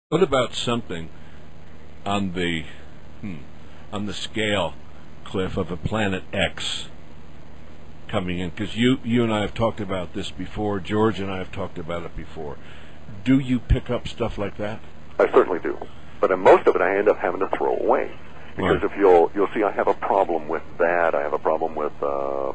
What about something on the on the scale, Cliff, of a planet X coming in? Because you and I have talked about this before. George and I have talked about it before. Do you pick up stuff like that? I certainly do, but most of it I end up having to throw away. Because if you'll see, I have a problem with that. I have a problem with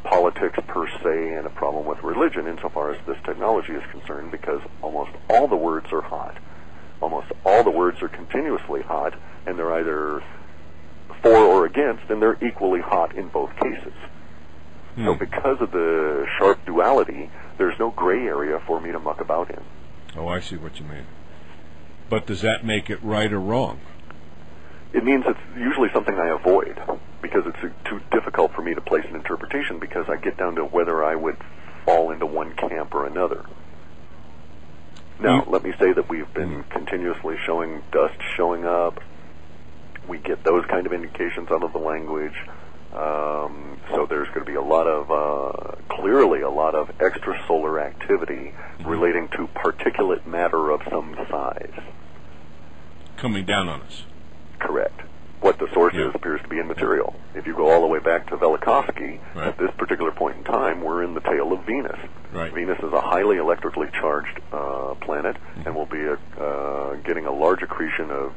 politics per se, and a problem with religion insofar as this technology is concerned. Because almost all the words are hot. Almost all the words are continuously hot, and they're either for or against, and they're equally hot in both cases. So because of the sharp duality, there's no gray area for me to muck about in. Oh, I see what you mean. But does that make it right or wrong? It means it's usually something I avoid, because it's too difficult for me to place an interpretation, because I get down to whether I would fall into one camp or another. Now, let me say that we've been continuously showing dust showing up. We get those kind of indications out of the language. So there's going to be a lot of, clearly a lot of extrasolar activity relating to particulate matter of some size. Coming down on us. Correct. What the source is appears to be immaterial. If you go all the way back to Velikovsky, at this particular point in time, we're in the tail of Venus. Right. Venus is a highly electrically charged planet, and will be getting a large accretion of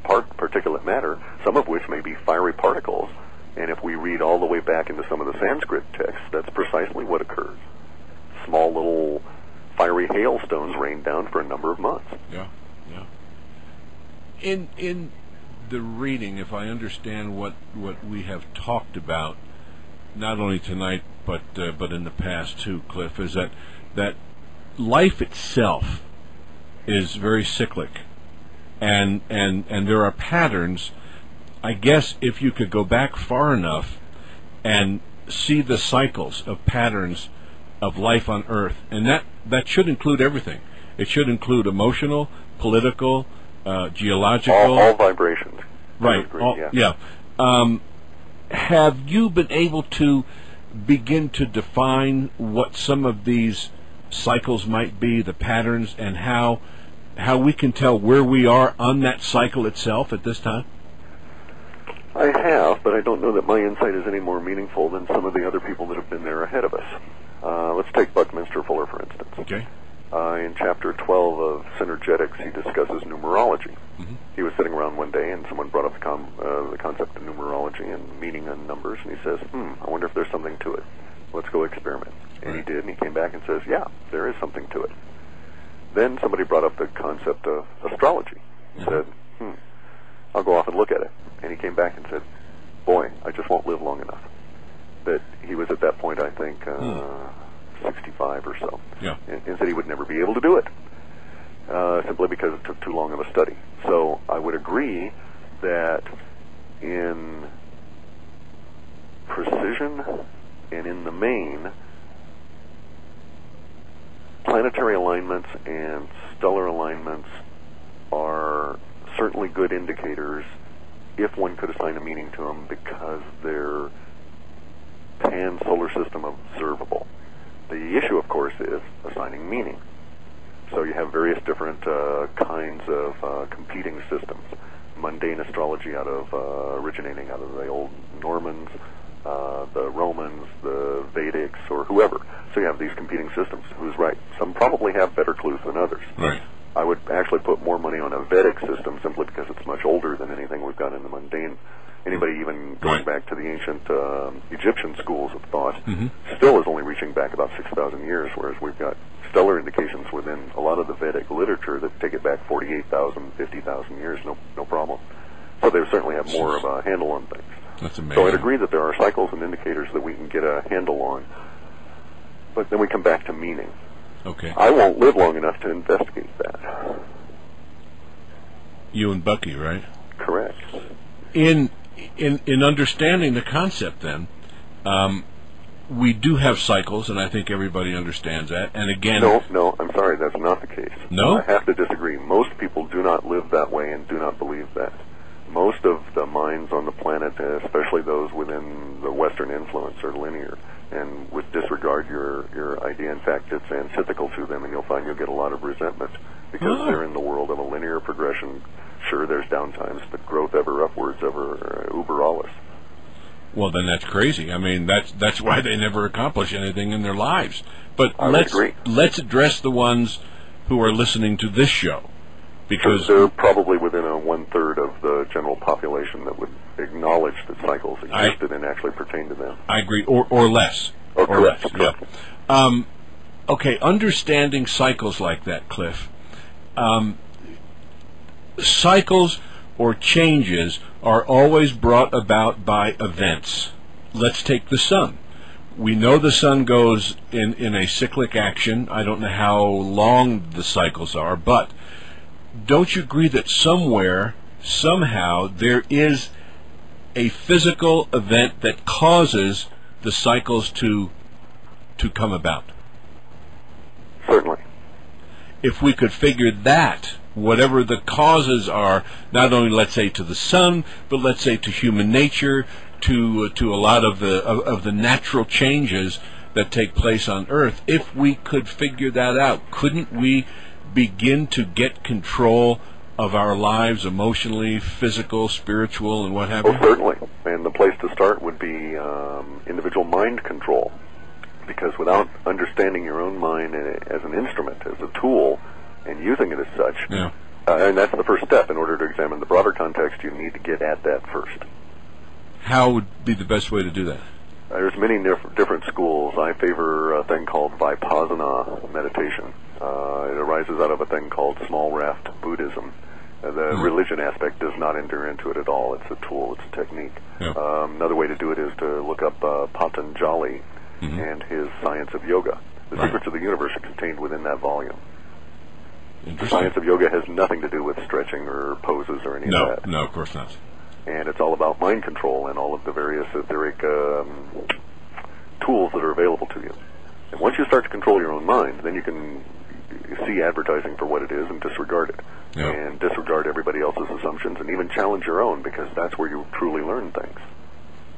particulate matter, some of which may be fiery particles. And if we read all the way back into some of the Sanskrit texts, that's precisely what occurs. Small little fiery hailstones rain down for a number of months. Yeah, yeah. In the reading, if I understand what we have talked about, not only tonight but in the past too, Cliff, is that life itself is very cyclic, and there are patterns. I guess if you could go back far enough and see the cycles of patterns of life on Earth, and that should include everything. It should include emotional, political, geological, all vibrations. Right. Have you been able to begin to define what some of these cycles might be, the patterns, and how we can tell where we are on that cycle itself at this time? I have, but I don't know that my insight is any more meaningful than some of the other people that have been there ahead of us. Let's take Buckminster Fuller, for instance. Okay. In Chapter 12 of Synergetics, he discusses numerology. He was sitting around one day, and someone brought up the concept of numerology and meaning on numbers, and he says, I wonder if there's something to it. Let's go experiment. And he did, and he came back and says, yeah, there is something to it. Then somebody brought up the concept of astrology. He said, I'll go off and look at it. And he came back and said, boy, I just won't live long enough. That he was at that point, I think, 65 or so. Yeah. And said he would never be able to do it, simply because it took too long of a study. So I would agree that in precision and in the main, planetary alignments and stellar alignments are certainly good indicators if one could assign a meaning to them, because they're pan-solar system observable. The issue, of course, is assigning meaning. So you have various different kinds of competing systems. Mundane astrology originating out of the old Normans, the Romans, the Vedics, or whoever. So you have these competing systems. Who's right? Some probably have better clues than others. Right. I would actually put more money on a Vedic system simply because it's much older than anything we've got in the mundane. Anybody even going back to the ancient Egyptian schools of thought still is only reaching back about 6,000 years, whereas we've got stellar indications within a lot of the Vedic literature that take it back 48,000, 50,000 years, no problem. So they certainly have more of a handle on things. That's amazing. So I'd agree that there are cycles and indicators that we can get a handle on. But then we come back to meaning. Okay. I won't live long enough to investigate that. You and Bucky, right? Correct. In understanding the concept, then, we do have cycles, and I think everybody understands that. And again, no, I'm sorry, that's not the case. No? I have to disagree. Most people do not live that way and do not believe that. Most of the minds on the planet, especially those within the Western influence, are linear and would disregard your idea. In fact, it's antithetical to them, and you'll find you'll get a lot of resentment because they're in the world of a progression. Sure, there's downtimes, but growth ever upwards, ever uber alles. Well, then that's crazy. I mean, that's why they never accomplish anything in their lives. But let's address the ones who are listening to this show, because they're probably within a 1/3 of the general population that would acknowledge that cycles existed and actually pertain to them. I agree, or less. Or less. Yeah. Okay, understanding cycles like that, Cliff. Cycles or changes are always brought about by events. Let's take the sun. We know the sun goes in a cyclic action. I don't know how long the cycles are, but don't you agree that somewhere, somehow, there is a physical event that causes the cycles to come about? Certainly. If we could figure that, whatever the causes are, not only, let's say, to the sun, but let's say to human nature, to a lot of the natural changes that take place on Earth, if we could figure that out, couldn't we begin to get control of our lives emotionally, physical, spiritual, and what have you? Oh, certainly. And the place to start would be individual mind control. Because without understanding your own mind as an instrument, as a tool, and using it as such, and that's the first step. In order to examine the broader context, you need to get at that first. How would be the best way to do that? There's many different schools. I favor a thing called Vipassana meditation. It arises out of a thing called small raft Buddhism. The religion aspect does not enter into it at all. It's a tool. It's a technique. Another way to do it is to look up Patanjali and his Science of Yoga. The secrets of the universe are contained within that volume. The Science of Yoga has nothing to do with stretching or poses or any of that. No, of course not. And it's all about mind control and all of the various etheric tools that are available to you. And once you start to control your own mind, then you can see advertising for what it is and disregard it. And disregard everybody else's assumptions and even challenge your own, because that's where you truly learn things.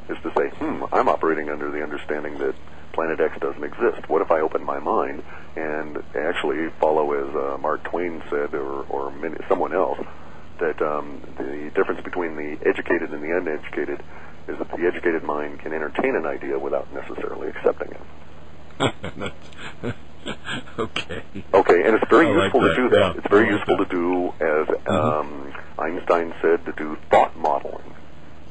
Is to say, I'm operating under the understanding that Planet X doesn't exist. What if I open my mind and actually follow, as Mark Twain said, or someone else, that the difference between the educated and the uneducated is that the educated mind can entertain an idea without necessarily accepting it. Okay, and it's very useful to do that. Yeah. It's very useful to do, as Einstein said, to do thought modeling.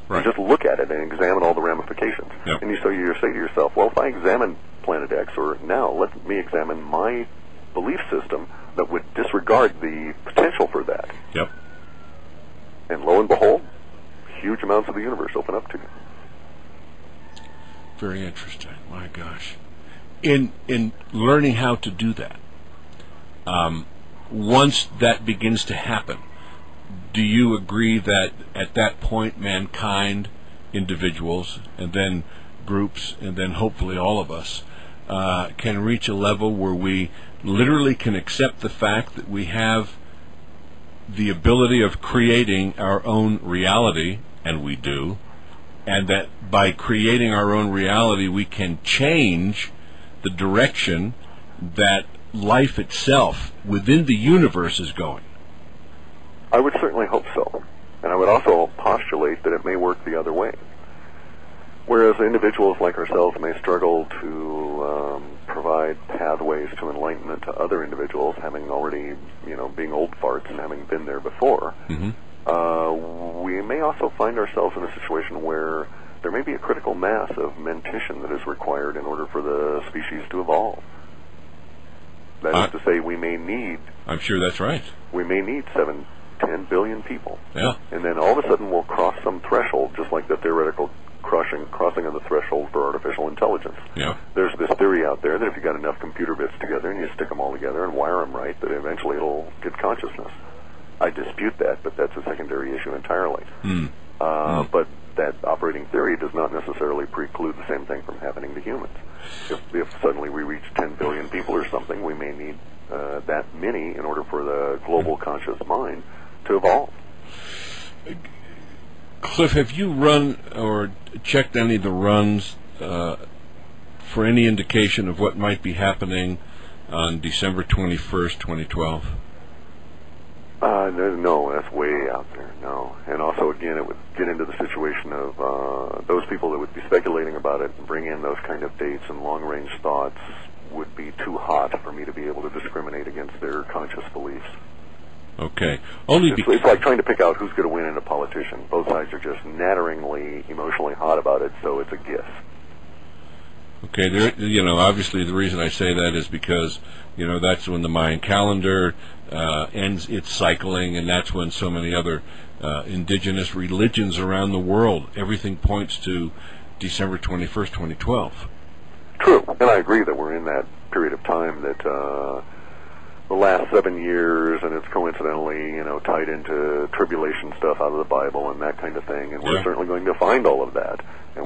You just look at it and examine all the ramifications. And you say to yourself, well, if I examine Planet X, or now let me examine my belief system that would disregard the potential for that. And lo and behold, huge amounts of the universe open up to you. Very interesting. My gosh. In learning how to do that, once that begins to happen, do you agree that at that point mankind, individuals, and then groups, and then hopefully all of us, can reach a level where we literally can accept the fact that we have the ability of creating our own reality, and we do, and that by creating our own reality we can change the direction that life itself within the universe is going? I would certainly hope so. And I would also postulate that it may work the other way. Whereas individuals like ourselves may struggle to provide pathways to enlightenment to other individuals, having already, being old farts and having been there before, we may also find ourselves in a situation where there may be a critical mass of mentition that is required in order for the species to evolve. That is to say, we may need... I'm sure that's right. We may need 7-10 billion people. And then all of a sudden we'll cross some threshold, just like the theoretical crossing of the threshold for artificial intelligence. There's this theory out there that if you got enough computer bits together and you stick them all together and wire them right, that eventually it'll get consciousness. I dispute that, but that's a secondary issue entirely. But that operating theory does not necessarily preclude the same thing from happening to humans. If suddenly we reach 10 billion people or something, we may need that many in order for the global conscious mind to evolve. Cliff, have you run or checked any of the runs for any indication of what might be happening on December 21st, 2012? No, that's way out there, no. And also, again, it would get into the situation of those people that would be speculating about it and bring in those kind of dates and long-range thoughts would be too hot for me to be able to discriminate against their conscious beliefs. Okay. It's like trying to pick out who's going to win in a politician. Both sides are just natteringly emotionally hot about it, so it's a gift. Okay, obviously the reason I say that is because, that's when the Mayan calendar ends its cycling, and that's when so many other indigenous religions around the world, everything points to December 21st, 2012. True, and I agree that we're in that period of time that the last 7 years, and it's coincidentally, tied into tribulation stuff out of the Bible and that kind of thing, and we're certainly going to find all of that. And